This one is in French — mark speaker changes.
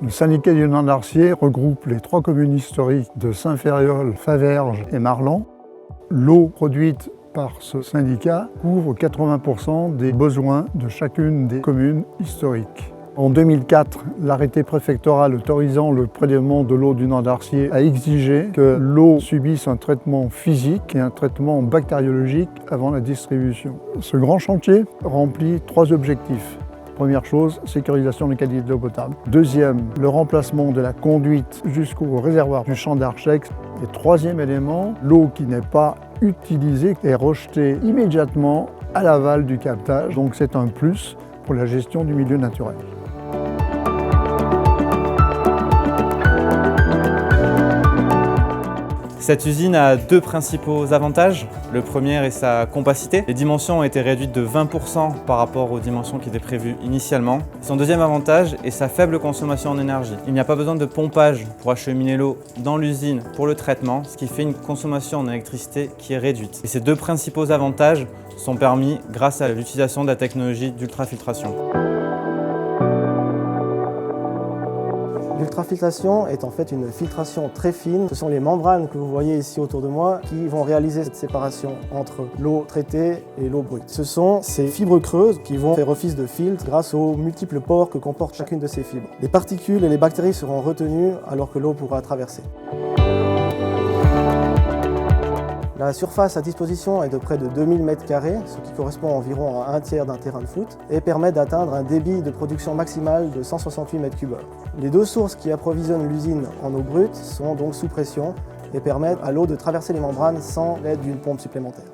Speaker 1: Le syndicat du Nord-Darcier regroupe les 3 communes historiques de Saint-Ferréol, Faverges et Marlan. L'eau produite par ce syndicat couvre 80% des besoins de chacune des communes historiques. En 2004, l'arrêté préfectoral autorisant le prélèvement de l'eau du Nord-Darcier a exigé que l'eau subisse un traitement physique et un traitement bactériologique avant la distribution. Ce grand chantier remplit 3 objectifs. Première chose, sécurisation de la qualité de l'eau potable. Deuxième, le remplacement de la conduite jusqu'au réservoir du champ d'Archex. Et troisième élément, l'eau qui n'est pas utilisée est rejetée immédiatement à l'aval du captage. Donc c'est un plus pour la gestion du milieu naturel.
Speaker 2: Cette usine a 2 principaux avantages. Le premier est sa compacité. Les dimensions ont été réduites de 20% par rapport aux dimensions qui étaient prévues initialement. Son deuxième avantage est sa faible consommation en énergie. Il n'y a pas besoin de pompage pour acheminer l'eau dans l'usine pour le traitement, ce qui fait une consommation en électricité qui est réduite. Et ces 2 principaux avantages sont permis grâce à l'utilisation de la technologie d'ultrafiltration.
Speaker 3: L'ultrafiltration est en fait une filtration très fine. Ce sont les membranes que vous voyez ici autour de moi qui vont réaliser cette séparation entre l'eau traitée et l'eau brute. Ce sont ces fibres creuses qui vont faire office de filtre grâce aux multiples pores que comporte chacune de ces fibres. Les particules et les bactéries seront retenues alors que l'eau pourra traverser. La surface à disposition est de près de 2000 m², ce qui correspond environ à un tiers d'un terrain de foot, et permet d'atteindre un débit de production maximale de 168 m3. Les 2 sources qui approvisionnent l'usine en eau brute sont donc sous pression et permettent à l'eau de traverser les membranes sans l'aide d'une pompe supplémentaire.